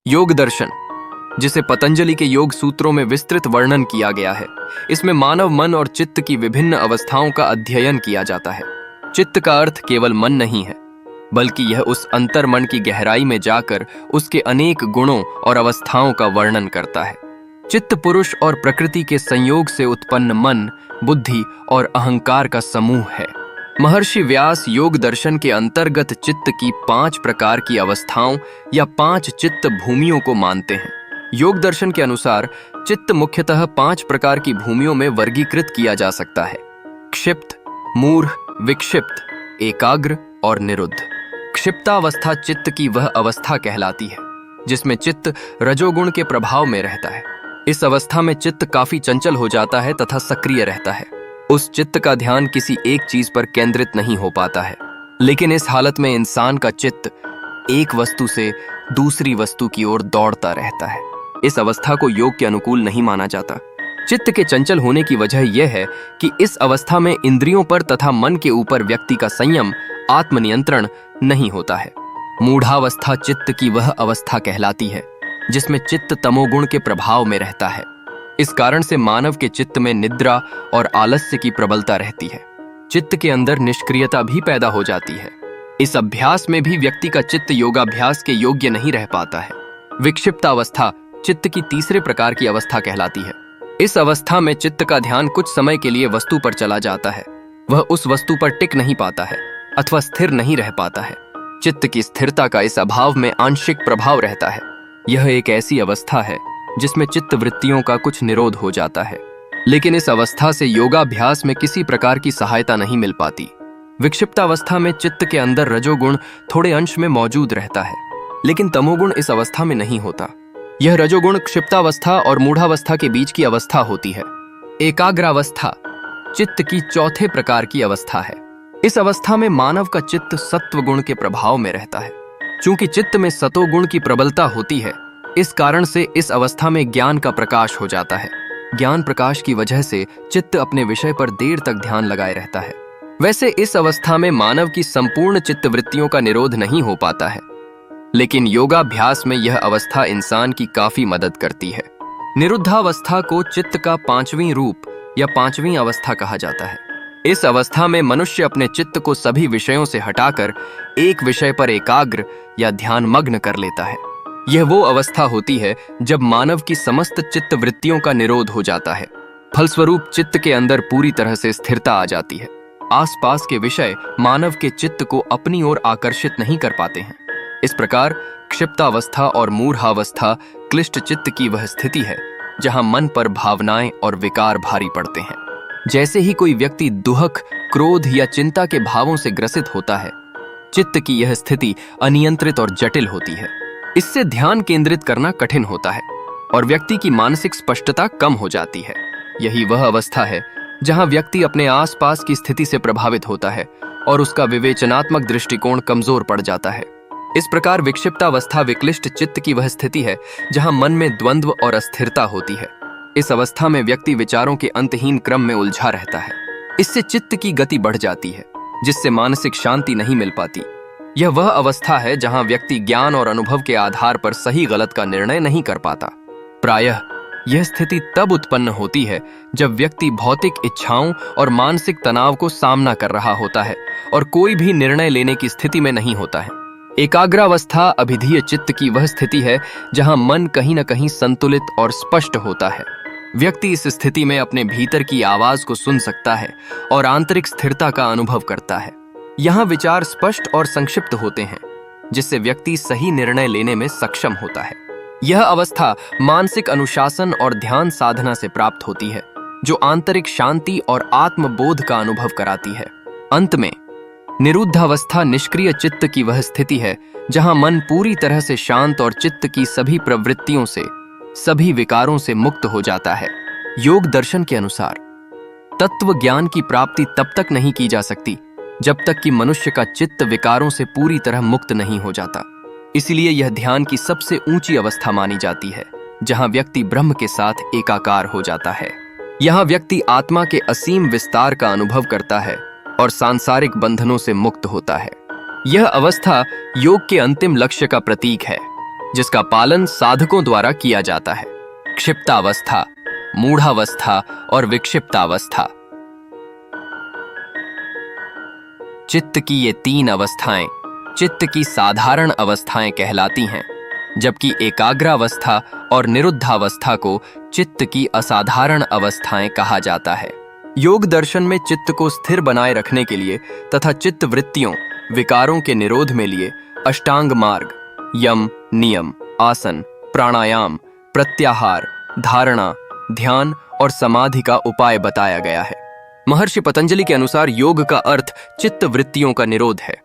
योग दर्शन, जिसे पतंजलि के योग सूत्रों में विस्तृत वर्णन किया गया है, इसमें मानव मन और चित्त की विभिन्न अवस्थाओं का अध्ययन किया जाता है। चित्त का अर्थ केवल मन नहीं है, बल्कि यह उस अंतर्मन की गहराई में जाकर उसके अनेक गुणों और अवस्थाओं का वर्णन करता है। चित्त पुरुष और प्रकृति के संयोग से उत्पन्न मन, बुद्धि और अहंकार का समूह है। महर्षि व्यास योग दर्शन के अंतर्गत चित्त की 5 प्रकार की अवस्थाओं या 5 चित्त भूमियों को मानते हैं। योग दर्शन के अनुसार चित्त मुख्यतः 5 प्रकार की भूमियों में वर्गीकृत किया जा सकता है: क्षिप्त, मूढ़, विक्षिप्त, एकाग्र और निरुद्ध। क्षिप्तावस्था चित्त की वह अवस्था कहलाती है जिसमें चित्त रजोगुण के प्रभाव में रहता है। इस अवस्था में चित्त काफी चंचल हो जाता है तथा सक्रिय रहता है। उस चित्त का ध्यान किसी एक चीज पर केंद्रित नहीं हो पाता है, लेकिन इस हालत में इंसान का चित्त एक वस्तु से दूसरी वस्तु की ओर दौड़ता रहता है। इस अवस्था को योग के अनुकूल नहीं माना जाता। चित्त के चंचल होने की वजह यह है कि इस अवस्था में इंद्रियों पर तथा मन के ऊपर व्यक्ति का संयम, आत्मनियंत्रण नहीं होता है। मूढ़ावस्था चित्त की वह अवस्था कहलाती है जिसमें चित्त तमोगुण के प्रभाव में रहता है। इस कारण से मानव के चित्त में निद्रा और आलस्य की प्रबलता रहती है। चित्त के अंदर निष्क्रियता भी पैदा हो जाती है। इस अभ्यास में भी व्यक्ति का चित्त योगाभ्यास के योग्य नहीं रह पाता है। विक्षिप्तावस्था चित्त की तीसरे प्रकार की अवस्था कहलाती है। इस अवस्था में चित्त का ध्यान कुछ समय के लिए वस्तु पर चला जाता है। वह उस वस्तु पर टिक नहीं पाता है अथवा स्थिर नहीं रह पाता है। चित्त की स्थिरता का इस अभाव में आंशिक प्रभाव रहता है। यह एक ऐसी अवस्था है जिसमें चित्त वृत्तियों का कुछ निरोध हो जाता है, लेकिन इस अवस्था से योगाभ्यास में किसी प्रकार की सहायता नहीं मिल पाती। विक्षिप्तावस्था में चित्त के अंदर रजोगुण थोड़े अंश में मौजूद रहता है, लेकिन तमोगुण इस अवस्था में नहीं होता। यह रजोगुण क्षिप्तावस्था और मूढ़ावस्था के बीच की अवस्था होती है। एकाग्रावस्था चित्त की चौथे प्रकार की अवस्था है। इस अवस्था में मानव का चित्त सत्व गुण के प्रभाव में रहता है। चूंकि चित्त में सतोगुण की प्रबलता होती है, इस कारण से इस अवस्था में ज्ञान का प्रकाश हो जाता है। ज्ञान प्रकाश की वजह से चित्त अपने विषय पर देर तक ध्यान लगाए रहता है। वैसे इस अवस्था में मानव की संपूर्ण चित्त वृत्तियों का निरोध नहीं हो पाता है, लेकिन योगाभ्यास में यह अवस्था इंसान की काफी मदद करती है। निरुद्धावस्था को चित्त का 5वां रूप या 5वीं अवस्था कहा जाता है। इस अवस्था में मनुष्य अपने चित्त को सभी विषयों से हटाकर एक विषय पर एकाग्र या ध्यानमग्न कर लेता है। यह वो अवस्था होती है जब मानव की समस्त चित्त वृत्तियों का निरोध हो जाता है। फलस्वरूप चित्त के अंदर पूरी तरह से स्थिरता आ जाती है। आसपास के विषय मानव के चित्त को अपनी ओर आकर्षित नहीं कर पाते हैं। इस प्रकार क्षिप्तावस्था और मूढ़ावस्था क्लिष्ट चित्त की वह स्थिति है जहां मन पर भावनाएं और विकार भारी पड़ते हैं। जैसे ही कोई व्यक्ति दुहक, क्रोध या चिंता के भावों से ग्रसित होता है, चित्त की यह स्थिति अनियंत्रित और जटिल होती है। इससे ध्यान केंद्रित करना कठिन होता है और व्यक्ति की मानसिक स्पष्टता कम हो जाती है। यही वह अवस्था है जहां व्यक्ति अपने आसपास की स्थिति से प्रभावित होता है और उसका विवेचनात्मक दृष्टिकोण कमजोर पड़ जाता है। इस प्रकार विक्षिप्तावस्था विक्लिष्ट चित्त की वह स्थिति है जहां मन में द्वंद्व और अस्थिरता होती है। इस अवस्था में व्यक्ति विचारों के अंतहीन क्रम में उलझा रहता है। इससे चित्त की गति बढ़ जाती है, जिससे मानसिक शांति नहीं मिल पाती। यह वह अवस्था है जहां व्यक्ति ज्ञान और अनुभव के आधार पर सही गलत का निर्णय नहीं कर पाता। प्रायः यह स्थिति तब उत्पन्न होती है जब व्यक्ति भौतिक इच्छाओं और मानसिक तनाव को सामना कर रहा होता है और कोई भी निर्णय लेने की स्थिति में नहीं होता है। एकाग्रावस्था अभिधीय चित्त की वह स्थिति है जहां मन कहीं न कहीं संतुलित और स्पष्ट होता है। व्यक्ति इस स्थिति में अपने भीतर की आवाज को सुन सकता है और आंतरिक स्थिरता का अनुभव करता है। यहाँ विचार स्पष्ट और संक्षिप्त होते हैं, जिससे व्यक्ति सही निर्णय लेने में सक्षम होता है। यह अवस्था मानसिक अनुशासन और ध्यान साधना से प्राप्त होती है, जो आंतरिक शांति और आत्मबोध का अनुभव कराती है। अंत में निरुद्धावस्था निष्क्रिय चित्त की वह स्थिति है जहां मन पूरी तरह से शांत और चित्त की सभी प्रवृत्तियों से, सभी विकारों से मुक्त हो जाता है। योग दर्शन के अनुसार तत्व ज्ञान की प्राप्ति तब तक नहीं की जा सकती जब तक कि मनुष्य का चित्त विकारों से पूरी तरह मुक्त नहीं हो जाता। इसलिए यह ध्यान की सबसे ऊंची अवस्था मानी जाती है, जहां व्यक्ति ब्रह्म के साथ एकाकार हो जाता है। यहाँ व्यक्ति आत्मा के असीम विस्तार का अनुभव करता है और सांसारिक बंधनों से मुक्त होता है। यह अवस्था योग के अंतिम लक्ष्य का प्रतीक है, जिसका पालन साधकों द्वारा किया जाता है। क्षिप्तावस्था, मूढ़ावस्था और विक्षिप्तावस्था। चित्त की ये 3 अवस्थाएं चित्त की साधारण अवस्थाएं कहलाती हैं, जबकि एकाग्रावस्था और निरुद्धावस्था को चित्त की असाधारण अवस्थाएं कहा जाता है। योग दर्शन में चित्त को स्थिर बनाए रखने के लिए तथा चित्त वृत्तियों, विकारों के निरोध में लिए अष्टांग मार्ग, यम, नियम, आसन, प्राणायाम, प्रत्याहार, धारणा, ध्यान और समाधि का उपाय बताया गया है। महर्षि पतंजलि के अनुसार योग का अर्थ चित्त वृत्तियों का निरोध है।